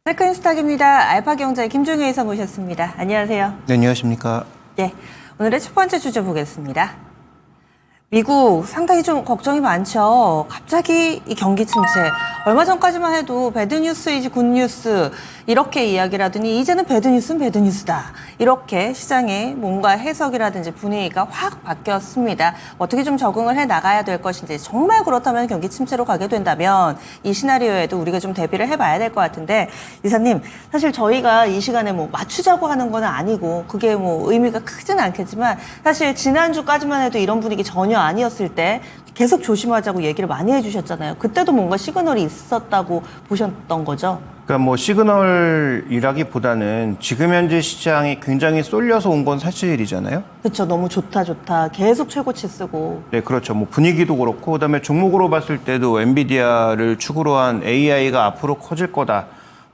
테크인스탁입니다. 알파경제 김종혜 이사 모셨습니다. 안녕하세요. 네, 안녕하십니까. 네, 오늘의 첫 번째 주제 보겠습니다. 미국 상당히 좀 걱정이 많죠. 갑자기 이 경기 침체. 얼마 전까지만 해도 배드뉴스이지 굿뉴스 이렇게 이야기를 하더니 이제는 배드뉴스는 배드뉴스다. 이렇게 시장의 뭔가 해석이라든지 분위기가 확 바뀌었습니다. 어떻게 좀 적응을 해 나가야 될 것인지, 정말 그렇다면 경기 침체로 가게 된다면 이 시나리오에도 우리가 좀 대비를 해봐야 될 것 같은데, 이사님, 사실 저희가 이 시간에 뭐 맞추자고 하는 건 아니고 그게 뭐 의미가 크지는 않겠지만, 사실 지난주까지만 해도 이런 분위기 전혀 아니었을 때 계속 조심하자고 얘기를 많이 해주셨잖아요. 그때도 뭔가 시그널이 있었다고 보셨던 거죠? 그러니까 뭐 시그널이라기보다는 지금 현재 시장이 굉장히 쏠려서 온 건 사실이잖아요. 그렇죠. 너무 좋다 계속 최고치 쓰고. 네, 그렇죠. 뭐 분위기도 그렇고, 그다음에 종목으로 봤을 때도 엔비디아를 축으로 한 AI가 앞으로 커질 거다.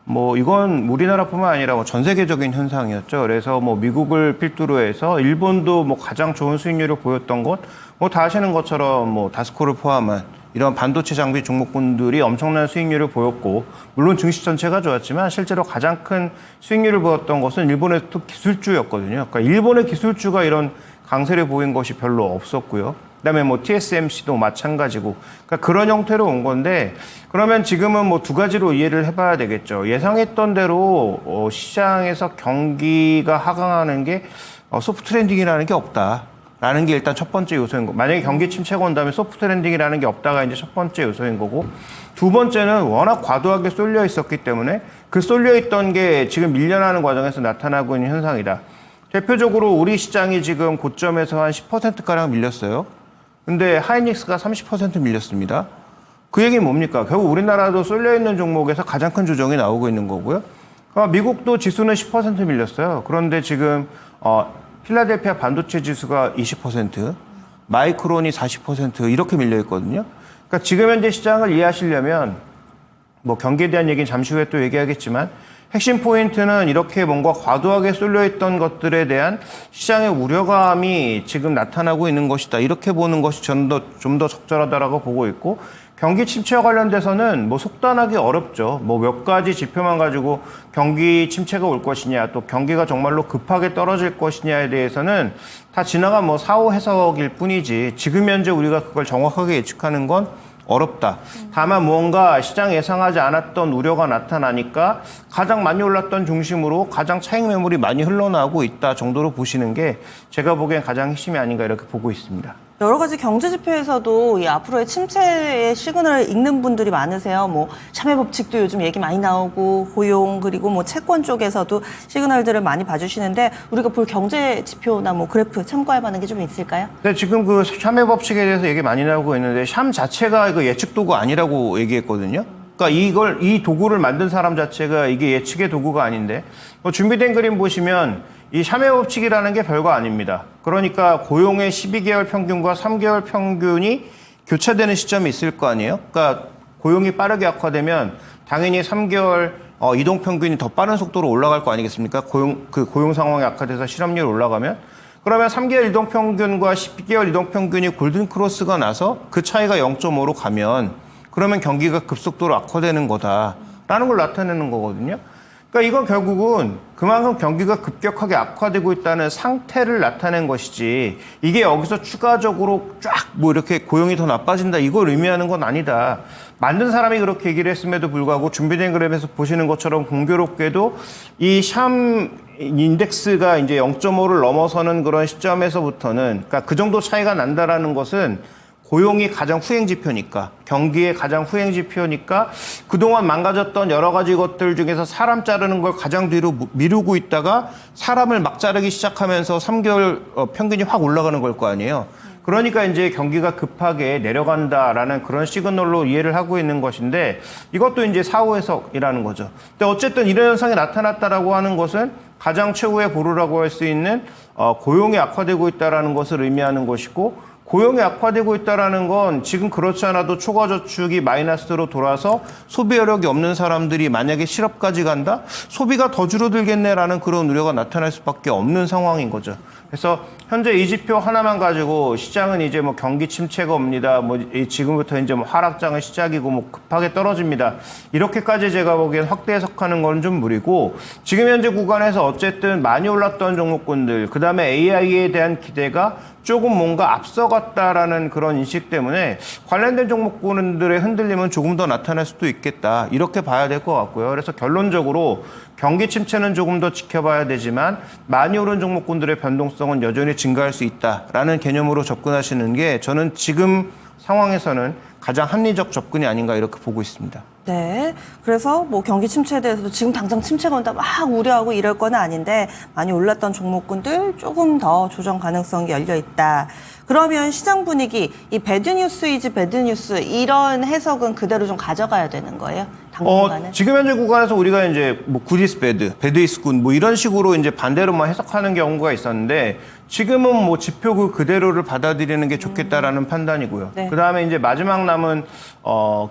뭐 이건 우리나라뿐만 아니라 뭐 전 세계적인 현상이었죠. 그래서 뭐 미국을 필두로 해서 일본도 뭐 가장 좋은 수익률을 보였던 것, 뭐 다 아시는 것처럼 뭐 다스코를 포함한 이런 반도체 장비 종목군들이 엄청난 수익률을 보였고, 물론 증시 전체가 좋았지만 실제로 가장 큰 수익률을 보였던 것은 일본의 또 기술주였거든요. 그러니까 일본의 기술주가 이런 강세를 보인 것이 별로 없었고요. 그다음에 뭐 TSMC도 마찬가지고, 그러니까 그런 형태로 온 건데, 그러면 지금은 뭐 두 가지로 이해를 해봐야 되겠죠. 예상했던 대로 시장에서 경기가 하강하는 게 소프트 랜딩이라는 게 없다. 라는 게 일단 첫 번째 요소인 거고, 만약에 경기 침체가 온다면 소프트 랜딩이라는 게 없다가 이제 첫 번째 요소인 거고, 두 번째는 워낙 과도하게 쏠려 있었기 때문에 그 쏠려 있던 게 지금 밀려나는 과정에서 나타나고 있는 현상이다. 대표적으로 우리 시장이 지금 고점에서 한 10%가량 밀렸어요. 근데 하이닉스가 30% 밀렸습니다. 그 얘기는 뭡니까? 결국 우리나라도 쏠려 있는 종목에서 가장 큰 조정이 나오고 있는 거고요. 미국도 지수는 10% 밀렸어요. 그런데 지금 필라델피아 반도체 지수가 20%, 마이크론이 40% 이렇게 밀려 있거든요. 그러니까 지금 현재 시장을 이해하시려면 뭐 경기에 대한 얘기는 잠시 후에 또 얘기하겠지만, 핵심 포인트는 이렇게 뭔가 과도하게 쏠려있던 것들에 대한 시장의 우려감이 지금 나타나고 있는 것이다. 이렇게 보는 것이 좀 더 적절하다라고 보고 있고, 경기 침체와 관련돼서는 뭐 속단하기 어렵죠. 뭐 몇 가지 지표만 가지고 경기 침체가 올 것이냐, 또 경기가 정말로 급하게 떨어질 것이냐에 대해서는 다 지나간 뭐 사후 해석일 뿐이지, 지금 현재 우리가 그걸 정확하게 예측하는 건 어렵다. 다만 무언가 시장 예상하지 않았던 우려가 나타나니까 가장 많이 올랐던 중심으로 가장 차익 매물이 많이 흘러나오고 있다 정도로 보시는 게 제가 보기엔 가장 핵심이 아닌가 이렇게 보고 있습니다. 여러 가지 경제 지표에서도 이 앞으로의 침체의 시그널을 읽는 분들이 많으세요. 뭐 샤메 법칙도 요즘 얘기 많이 나오고, 고용, 그리고 뭐 채권 쪽에서도 시그널들을 많이 봐주시는데, 우리가 볼 경제 지표나 뭐 그래프 참고할 만한 게 좀 있을까요? 네, 지금 그 샴의 법칙에 대해서 얘기 많이 나오고 있는데, 샴 자체가 그 예측 도구 아니라고 얘기했거든요. 그러니까 이 도구를 만든 사람 자체가 이게 예측의 도구가 아닌데, 뭐 준비된 그림 보시면 이 샴의 법칙이라는 게 별거 아닙니다. 그러니까 고용의 12개월 평균과 3개월 평균이 교차되는 시점이 있을 거 아니에요? 그러니까 고용이 빠르게 악화되면 당연히 3개월 이동 평균이 더 빠른 속도로 올라갈 거 아니겠습니까? 고용 상황이 악화돼서 실업률이 올라가면. 그러면 3개월 이동 평균과 12개월 이동 평균이 골든 크로스가 나서 그 차이가 0.5로 가면, 그러면 경기가 급속도로 악화되는 거다라는 걸 나타내는 거거든요. 그러니까 이건 결국은 그만큼 경기가 급격하게 악화되고 있다는 상태를 나타낸 것이지, 이게 여기서 추가적으로 쫙 뭐 이렇게 고용이 더 나빠진다 이걸 의미하는 건 아니다. 만든 사람이 그렇게 얘기를 했음에도 불구하고 준비된 그래프에서 보시는 것처럼 공교롭게도 이 샴 인덱스가 이제 0.5를 넘어서는 그런 시점에서부터는, 그러니까 그 정도 차이가 난다라는 것은 고용이 가장 후행 지표니까, 경기의 가장 후행 지표니까 그동안 망가졌던 여러 가지 것들 중에서 사람 자르는 걸 가장 뒤로 미루고 있다가 사람을 막 자르기 시작하면서 3개월 평균이 확 올라가는 걸 거 아니에요. 그러니까 이제 경기가 급하게 내려간다라는 그런 시그널로 이해를 하고 있는 것인데, 이것도 이제 사후 해석이라는 거죠. 근데 어쨌든 이런 현상이 나타났다라고 하는 것은 가장 최후의 보루라고 할 수 있는 고용이 악화되고 있다라는 것을 의미하는 것이고, 고용이 악화되고 있다는 건 지금 그렇지 않아도 초과저축이 마이너스로 돌아서 소비 여력이 없는 사람들이 만약에 실업까지 간다? 소비가 더 줄어들겠네라는 그런 우려가 나타날 수밖에 없는 상황인 거죠. 그래서 현재 이 지표 하나만 가지고 시장은 이제 뭐 경기 침체가 옵니다. 뭐 지금부터 이제 뭐 하락장의 시작이고 뭐 급하게 떨어집니다. 이렇게까지 제가 보기엔 확대 해석하는 건 좀 무리고, 지금 현재 구간에서 어쨌든 많이 올랐던 종목군들, 그 다음에 AI에 대한 기대가 조금 뭔가 앞서갔다라는 그런 인식 때문에 관련된 종목군들의 흔들림은 조금 더 나타날 수도 있겠다. 이렇게 봐야 될 것 같고요. 그래서 결론적으로 경기 침체는 조금 더 지켜봐야 되지만 많이 오른 종목군들의 변동성은 여전히 증가할 수 있다라는 개념으로 접근하시는 게 저는 지금 상황에서는 가장 합리적 접근이 아닌가 이렇게 보고 있습니다. 네. 그래서 뭐 경기 침체에 대해서도 지금 당장 침체가 온다 막 우려하고 이럴 건 아닌데 많이 올랐던 종목군들 조금 더 조정 가능성이 열려 있다. 그러면 시장 분위기, 이 배드뉴스이지 배드뉴스 이런 해석은 그대로 좀 가져가야 되는 거예요? 당분간은? 지금 현재 구간에서 우리가 이제 뭐 굿 이스 배드, 배드 이스 굿 뭐 이런 식으로 이제 반대로만 해석하는 경우가 있었는데 지금은 뭐 지표 그대로를 받아들이는 게 좋겠다라는 판단이고요. 네. 그 다음에 이제 마지막 남은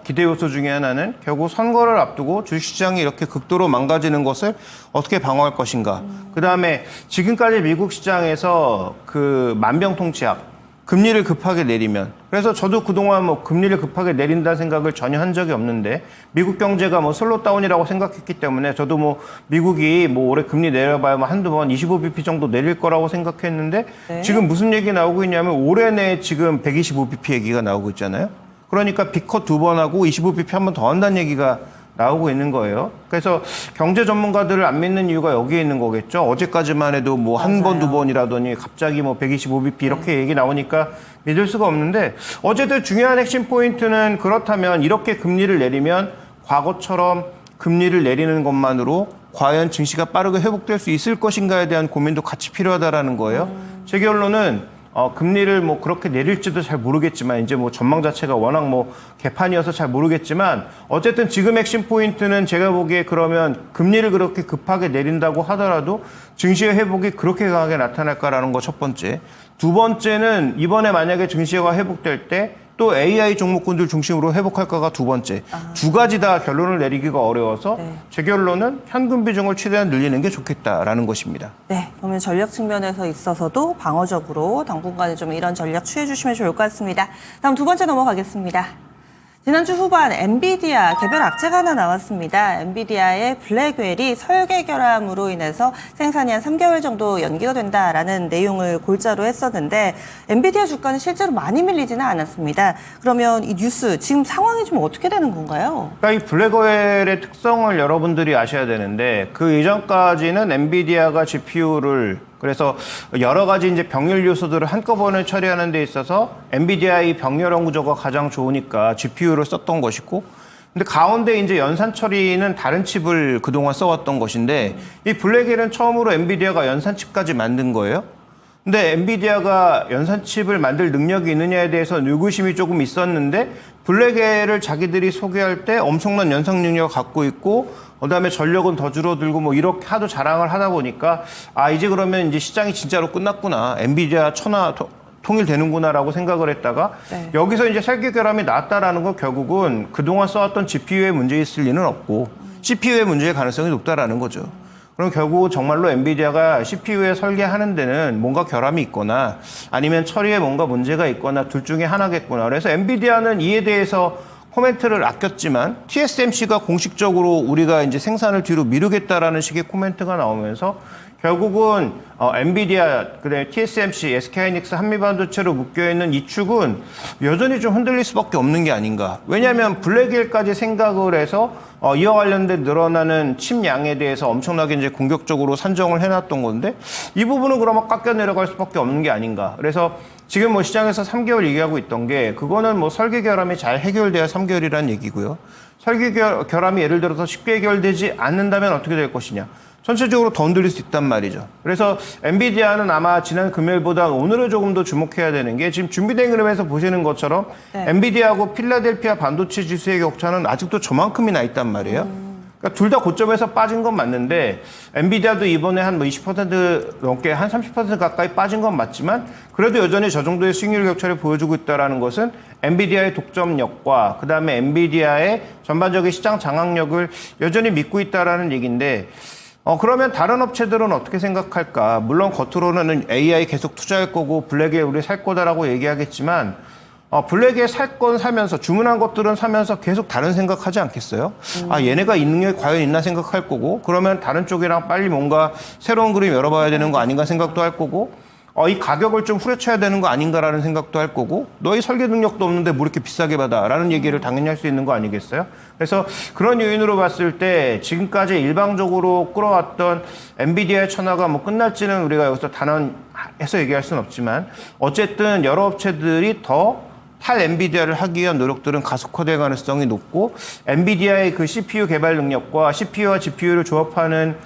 기대 요소 중에 하나는 결국 선거를 앞두고 주식시장이 이렇게 극도로 망가지는 것을 어떻게 방어할 것인가. 그 다음에 지금까지 미국 시장에서 그 만병통치약, 금리를 급하게 내리면, 그래서 저도 그동안 뭐 금리를 급하게 내린다는 생각을 전혀 한 적이 없는데 미국 경제가 뭐 슬로다운이라고 생각했기 때문에 저도 뭐 미국이 뭐 올해 금리 내려봐야 뭐 한두 번 25bp 정도 내릴 거라고 생각했는데 네. 지금 무슨 얘기 나오고 있냐면 올해 내에 지금 125bp 얘기가 나오고 있잖아요. 그러니까 빅컷 2번 하고 25bp 한 번 더 한다는 얘기가 나오고 있는 거예요. 그래서 경제 전문가들을 안 믿는 이유가 여기에 있는 거겠죠. 어제까지만 해도 뭐 한 번, 두 번이라더니 갑자기 뭐 125bp 이렇게 얘기 나오니까 믿을 수가 없는데, 어쨌든 중요한 핵심 포인트는 그렇다면 이렇게 금리를 내리면 과거처럼 금리를 내리는 것만으로 과연 증시가 빠르게 회복될 수 있을 것인가에 대한 고민도 같이 필요하다라는 거예요. 제 결론은 금리를 뭐 그렇게 내릴지도 잘 모르겠지만, 이제 뭐 전망 자체가 워낙 뭐 개판이어서 잘 모르겠지만, 어쨌든 지금 핵심 포인트는 제가 보기에 그러면 금리를 그렇게 급하게 내린다고 하더라도 증시의 회복이 그렇게 강하게 나타날까라는 거 첫 번째. 두 번째는 이번에 만약에 증시가 회복될 때 또 AI 종목군들 중심으로 회복할까가 두 번째. 두 가지 다 결론을 내리기가 어려워서 제 결론은 현금 비중을 최대한 늘리는 게 좋겠다라는 것입니다. 네, 그러면 전략 측면에서 있어서도 방어적으로 당분간에 좀 이런 전략 취해 주시면 좋을 것 같습니다. 다음 두 번째 넘어가겠습니다. 지난주 후반 엔비디아 개별 악재가 하나 나왔습니다. 엔비디아의 블랙웰이 설계 결함으로 인해서 생산이 한 3개월 정도 연기가 된다라는 내용을 골자로 했었는데 엔비디아 주가는 실제로 많이 밀리지는 않았습니다. 그러면 이 뉴스 지금 상황이 좀 어떻게 되는 건가요? 그러니까 이 블랙웰의 특성을 여러분들이 아셔야 되는데, 그 이전까지는 엔비디아가 GPU를, 그래서 여러 가지 이제 병렬 요소들을 한꺼번에 처리하는 데 있어서 엔비디아의 병렬형 구조가 가장 좋으니까 GPU를 썼던 것이고, 근데 가운데 이제 연산 처리는 다른 칩을 그동안 써왔던 것인데, 이 블랙웰은 처음으로 엔비디아가 연산 칩까지 만든 거예요. 근데 엔비디아가 연산 칩을 만들 능력이 있느냐에 대해서 의구심이 조금 있었는데, 블랙웰을 자기들이 소개할 때 엄청난 연산 능력을 갖고 있고, 그다음에 전력은 더 줄어들고 뭐 이렇게 하도 자랑을 하다 보니까 이제 그러면 이제 시장이 진짜로 끝났구나, 엔비디아 천하 통일되는구나라고 생각을 했다가 여기서 이제 설계 결함이 나왔다라는 건 결국은 그동안 써왔던 GPU에 문제 있을 리는 없고 CPU에 문제의 가능성이 높다라는 거죠. 그럼 결국 정말로 엔비디아가 CPU에 설계하는 데는 뭔가 결함이 있거나 아니면 처리에 뭔가 문제가 있거나 둘 중에 하나겠구나. 그래서 엔비디아는 이에 대해서 코멘트를 아꼈지만 TSMC가 공식적으로 우리가 이제 생산을 뒤로 미루겠다라는 식의 코멘트가 나오면서 결국은 엔비디아, 그다음에 TSMC, SK하이닉스, 한미반도체로 묶여있는 이 축은 여전히 좀 흔들릴 수밖에 없는 게 아닌가. 왜냐하면 블랙웰까지 생각을 해서 이와 관련된 늘어나는 칩 양에 대해서 엄청나게 이제 공격적으로 산정을 해놨던 건데, 이 부분은 그러면 깎여 내려갈 수밖에 없는 게 아닌가. 그래서 지금 뭐 시장에서 3개월 얘기하고 있던 게, 그거는 뭐 설계 결함이 잘 해결돼야 3개월이라는 얘기고요. 설계 결함이 예를 들어서 쉽게 해결되지 않는다면 어떻게 될 것이냐. 전체적으로 더 흔들릴 수 있단 말이죠. 그래서 엔비디아는 아마 지난 금요일보다 오늘은 조금 더 주목해야 되는 게, 지금 준비된 그림에서 보시는 것처럼 엔비디아하고 필라델피아 반도체 지수의 격차는 아직도 저만큼이 나 있단 말이에요. 그러니까 둘 다 고점에서 빠진 건 맞는데, 엔비디아도 이번에 한 뭐 20% 넘게 한 30% 가까이 빠진 건 맞지만 그래도 여전히 저 정도의 수익률 격차를 보여주고 있다는 것은 엔비디아의 독점력과 그다음에 엔비디아의 전반적인 시장 장악력을 여전히 믿고 있다는 얘기인데, 그러면 다른 업체들은 어떻게 생각할까? 물론 겉으로는 AI 계속 투자할 거고 블랙에 우리 살 거다라고 얘기하겠지만 블랙에 살 건 사면서 주문한 것들은 사면서 계속 다른 생각하지 않겠어요? 얘네가 이 능력이 과연 있나 생각할 거고 그러면 다른 쪽이랑 빨리 뭔가 새로운 그림 열어봐야 되는 거 아닌가 생각도 할 거고 이 가격을 좀 후려쳐야 되는 거 아닌가라는 생각도 할 거고 너희 설계 능력도 없는데 뭐 이렇게 비싸게 받아라는 얘기를 당연히 할 수 있는 거 아니겠어요? 그래서 그런 요인으로 봤을 때 지금까지 일방적으로 끌어왔던 엔비디아의 천하가 뭐 끝날지는 우리가 여기서 단언해서 얘기할 수는 없지만 어쨌든 여러 업체들이 더 탈 엔비디아를 하기 위한 노력들은 가속화될 가능성이 높고 엔비디아의 그 CPU 개발 능력과 CPU와 GPU를 조합하는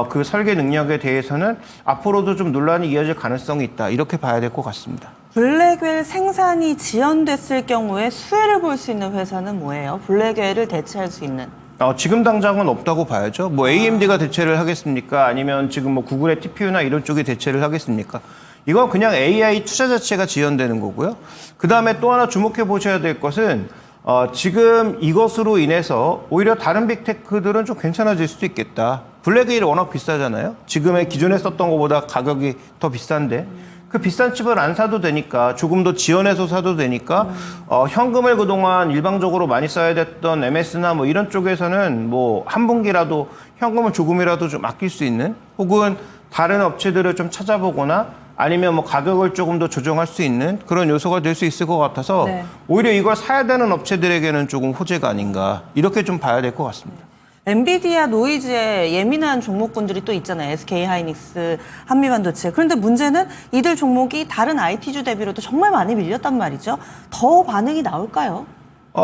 그 설계 능력에 대해서는 앞으로도 좀 논란이 이어질 가능성이 있다. 이렇게 봐야 될 것 같습니다. 블랙웰 생산이 지연됐을 경우에 수혜를 볼 수 있는 회사는 뭐예요? 블랙웰을 대체할 수 있는. 지금 당장은 없다고 봐야죠. 뭐 AMD가 대체를 하겠습니까? 아니면 지금 뭐 구글의 TPU나 이런 쪽이 대체를 하겠습니까? 이건 그냥 AI 투자 자체가 지연되는 거고요. 그 다음에 또 하나 주목해 보셔야 될 것은 지금 이것으로 인해서 오히려 다른 빅테크들은 좀 괜찮아질 수도 있겠다. 블랙웰이 워낙 비싸잖아요. 지금의 기존에 썼던 것보다 가격이 더 비싼데 그 비싼 칩을 안 사도 되니까 조금 더 지원해서 사도 되니까 현금을 그동안 일방적으로 많이 써야 됐던 MS나 뭐 이런 쪽에서는 뭐 한 분기라도 현금을 조금이라도 좀 아낄 수 있는 혹은 다른 업체들을 좀 찾아보거나 아니면 뭐 가격을 조금 더 조정할 수 있는 그런 요소가 될 수 있을 것 같아서 네. 오히려 이걸 사야 되는 업체들에게는 조금 호재가 아닌가 이렇게 좀 봐야 될 것 같습니다. 엔비디아 노이즈에 예민한 종목군들이 또 있잖아요. SK 하이닉스, 한미반도체. 그런데 문제는 이들 종목이 다른 IT주 대비로도 정말 많이 밀렸단 말이죠. 더 반응이 나올까요?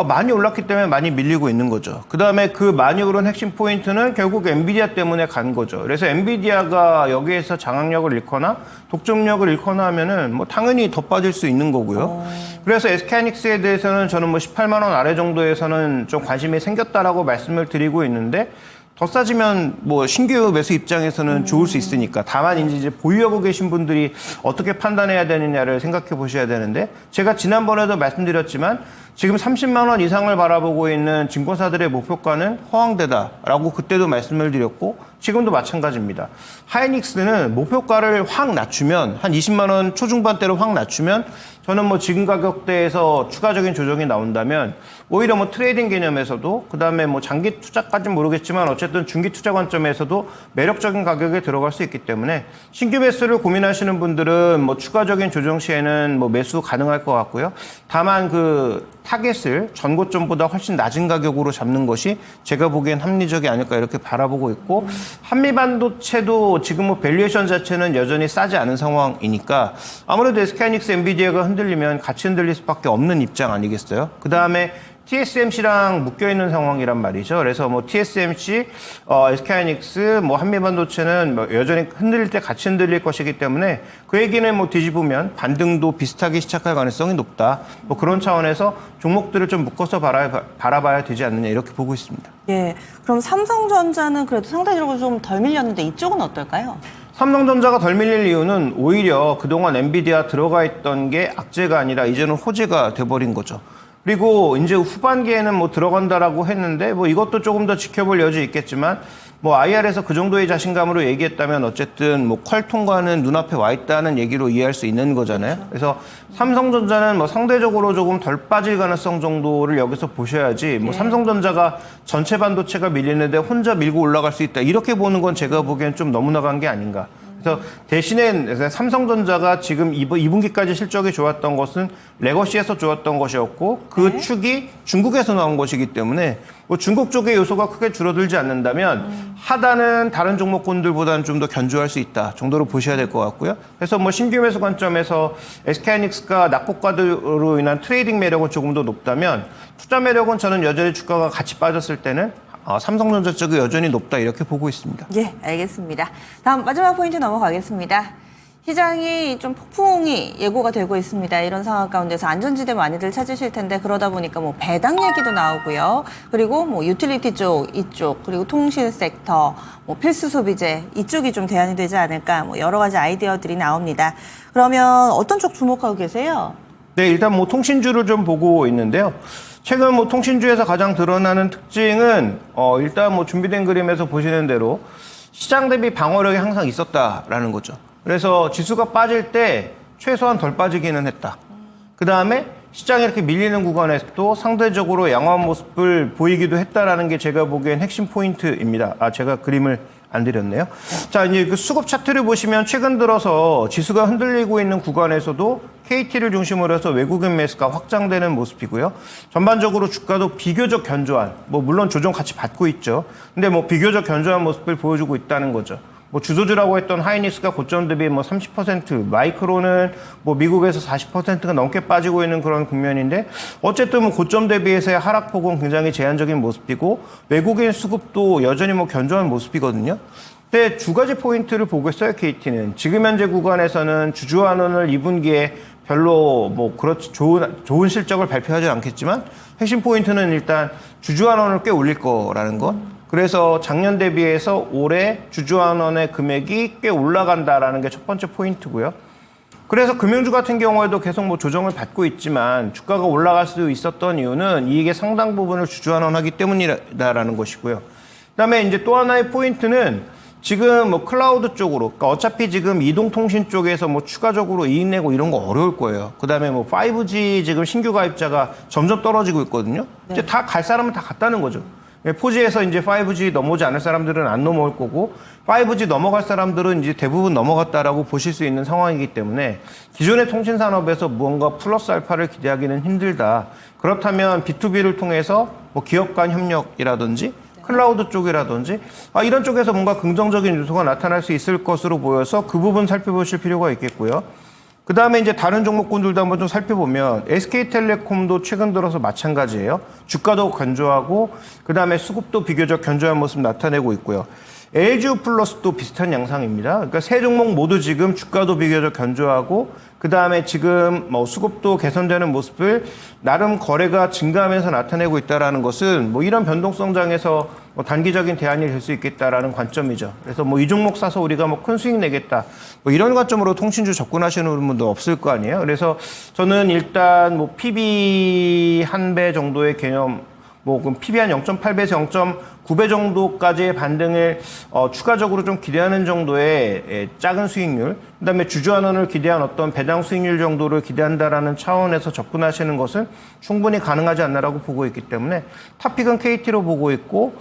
많이 올랐기 때문에 많이 밀리고 있는 거죠. 그 다음에 그 많이 오른 핵심 포인트는 결국 엔비디아 때문에 간 거죠. 그래서 엔비디아가 여기에서 장악력을 잃거나 독점력을 잃거나 하면은 뭐 당연히 더 빠질 수 있는 거고요. 그래서 SK하이닉스에 대해서는 저는 뭐 18만 원 아래 정도에서는 좀 관심이 생겼다라고 말씀을 드리고 있는데 더 싸지면 뭐 신규 매수 입장에서는 좋을 수 있으니까 다만 이제 보유하고 계신 분들이 어떻게 판단해야 되느냐를 생각해 보셔야 되는데 제가 지난번에도 말씀드렸지만 지금 30만 원 이상을 바라보고 있는 증권사들의 목표가는 허황되다라고 그때도 말씀을 드렸고 지금도 마찬가지입니다. 하이닉스는 목표가를 확 낮추면 한 20만 원 초중반대로 확 낮추면 저는 뭐 지금 가격대에서 추가적인 조정이 나온다면 오히려 뭐 트레이딩 개념에서도 그다음에 뭐 장기 투자까지는 모르겠지만 어쨌든 중기 투자 관점에서도 매력적인 가격에 들어갈 수 있기 때문에 신규 매수를 고민하시는 분들은 뭐 추가적인 조정 시에는 뭐 매수 가능할 것 같고요. 다만 그 타겟을 전고점보다 훨씬 낮은 가격으로 잡는 것이 제가 보기엔 합리적이 아닐까 이렇게 바라보고 있고 한미반도체도 지금 뭐 밸류에이션 자체는 여전히 싸지 않은 상황이니까 아무래도 SK하이닉스, 엔비디아가 흔들리면 같이 흔들릴 수밖에 없는 입장 아니겠어요? 그 다음에 TSMC랑 묶여있는 상황이란 말이죠. 그래서 뭐 TSMC, SK하이닉스, 뭐 한미반도체는 뭐 여전히 흔들릴 때 같이 흔들릴 것이기 때문에 그 얘기는 뭐 뒤집으면 반등도 비슷하게 시작할 가능성이 높다. 뭐 그런 차원에서 종목들을 좀 묶어서 바라봐야 되지 않느냐 이렇게 보고 있습니다. 예. 그럼 삼성전자는 그래도 상대적으로 좀 덜 밀렸는데 이쪽은 어떨까요? 삼성전자가 덜 밀릴 이유는 오히려 그동안 엔비디아 들어가 있던 게 악재가 아니라 이제는 호재가 돼버린 거죠. 그리고 이제 후반기에는 뭐 들어간다라고 했는데 뭐 이것도 조금 더 지켜볼 여지 있겠지만 뭐 IR에서 그 정도의 자신감으로 얘기했다면 어쨌든 뭐 퀄통과는 눈앞에 와 있다는 얘기로 이해할 수 있는 거잖아요. 그래서 삼성전자는 뭐 상대적으로 조금 덜 빠질 가능성 정도를 여기서 보셔야지 뭐 삼성전자가 전체 반도체가 밀리는데 혼자 밀고 올라갈 수 있다 이렇게 보는 건 제가 보기엔 좀 너무 나간 게 아닌가. 그래서 대신에 삼성전자가 지금 2분기까지 실적이 좋았던 것은 레거시에서 좋았던 것이었고 그 축이 중국에서 나온 것이기 때문에 뭐 중국 쪽의 요소가 크게 줄어들지 않는다면 하단은 다른 종목군들보다는 좀 더 견조할 수 있다 정도로 보셔야 될 것 같고요. 그래서 뭐 신규 매수 관점에서 SK하이닉스가 낙폭과로 인한 트레이딩 매력은 조금 더 높다면 투자 매력은 저는 여전히 주가가 같이 빠졌을 때는 삼성전자 쪽이 여전히 높다 이렇게 보고 있습니다. 예, 알겠습니다. 다음 마지막 포인트 넘어가겠습니다. 시장이 좀 폭풍이 예고가 되고 있습니다. 이런 상황 가운데서 안전지대 많이들 찾으실 텐데 그러다 보니까 뭐 배당 얘기도 나오고요. 그리고 뭐 유틸리티 쪽 이쪽 그리고 통신 섹터, 뭐 필수 소비재 이쪽이 좀 대안이 되지 않을까 뭐 여러 가지 아이디어들이 나옵니다. 그러면 어떤 쪽 주목하고 계세요? 네, 일단 뭐 통신주를 좀 보고 있는데요. 최근 뭐 통신주에서 가장 드러나는 특징은 일단 뭐 준비된 그림에서 보시는 대로 시장 대비 방어력이 항상 있었다라는 거죠. 그래서 지수가 빠질 때 최소한 덜 빠지기는 했다. 그 다음에 시장이 이렇게 밀리는 구간에서도 상대적으로 양호한 모습을 보이기도 했다라는 게 제가 보기엔 핵심 포인트입니다. 제가 그림을 안 드렸네요. 자, 이제 그 수급 차트를 보시면 최근 들어서 지수가 흔들리고 있는 구간에서도 KT를 중심으로 해서 외국인 매수가 확장되는 모습이고요. 전반적으로 주가도 비교적 견조한, 물론 조정 같이 받고 있죠. 근데 비교적 견조한 모습을 보여주고 있다는 거죠. 주도주라고 했던 하이닉스가 고점 대비 30%, 마이크로는 미국에서 40%가 넘게 빠지고 있는 그런 국면인데, 어쨌든 고점 대비해서의 하락폭은 굉장히 제한적인 모습이고, 외국인 수급도 여전히 견조한 모습이거든요. 근데 두 가지 포인트를 보고 있어요, KT는. 지금 현재 구간에서는 주주환원을 2분기에 별로 그렇지 좋은 실적을 발표하지 않겠지만, 핵심 포인트는 일단 주주환원을 꽤 올릴 거라는 것. 그래서 작년 대비해서 올해 주주환원의 금액이 꽤 올라간다라는 게 첫 번째 포인트고요. 그래서 금융주 같은 경우에도 계속 조정을 받고 있지만 주가가 올라갈 수 있었던 이유는 이익의 상당 부분을 주주환원하기 때문이다라는 것이고요. 그다음에 이제 또 하나의 포인트는 지금 클라우드 쪽으로, 그러니까 어차피 지금 이동통신 쪽에서 추가적으로 이익 내고 이런 거 어려울 거예요. 그다음에 5G 지금 신규 가입자가 점점 떨어지고 있거든요. 네. 이제 다 갈 사람은 다 갔다는 거죠. 포지에서 이제 5G 넘어오지 않을 사람들은 안 넘어올 거고, 5G 넘어갈 사람들은 이제 대부분 넘어갔다라고 보실 수 있는 상황이기 때문에 기존의 통신 산업에서 무언가 플러스 알파를 기대하기는 힘들다. 그렇다면 B2B를 통해서 기업 간 협력이라든지 클라우드 쪽이라든지 이런 쪽에서 뭔가 긍정적인 요소가 나타날 수 있을 것으로 보여서 그 부분 살펴보실 필요가 있겠고요. 그 다음에 이제 다른 종목군들도 한번 좀 살펴보면 SK텔레콤도 최근 들어서 마찬가지예요. 주가도 견조하고 그 다음에 수급도 비교적 견조한 모습 나타내고 있고요. LG플러스도 비슷한 양상입니다. 그러니까 세 종목 모두 지금 주가도 비교적 견조하고 그 다음에 지금 수급도 개선되는 모습을 나름 거래가 증가하면서 나타내고 있다는 것은 이런 변동성장에서 단기적인 대안이 될 수 있겠다라는 관점이죠. 그래서 이 종목 사서 우리가 큰 수익 내겠다. 이런 관점으로 통신주 접근하시는 분도 없을 거 아니에요. 그래서 저는 일단 PB 한 배 정도의 개념, 그럼 PB 한 0.8배에서 0.9배 정도까지의 반등을 추가적으로 좀 기대하는 정도의 작은 수익률, 그다음에 주주환원을 기대한 어떤 배당 수익률 정도를 기대한다라는 차원에서 접근하시는 것은 충분히 가능하지 않나라고 보고 있기 때문에 탑픽은 KT로 보고 있고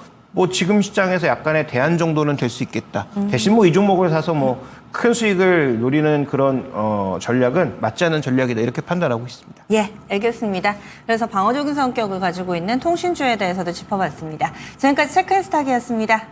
지금 시장에서 약간의 대안 정도는 될 수 있겠다. 대신 이 종목을 사서 큰 수익을 노리는 그런 전략은 맞지 않는 전략이다. 이렇게 판단하고 있습니다. 예, 알겠습니다. 그래서 방어적인 성격을 가지고 있는 통신주에 대해서도 짚어봤습니다. 지금까지 체크앤스탁이었습니다.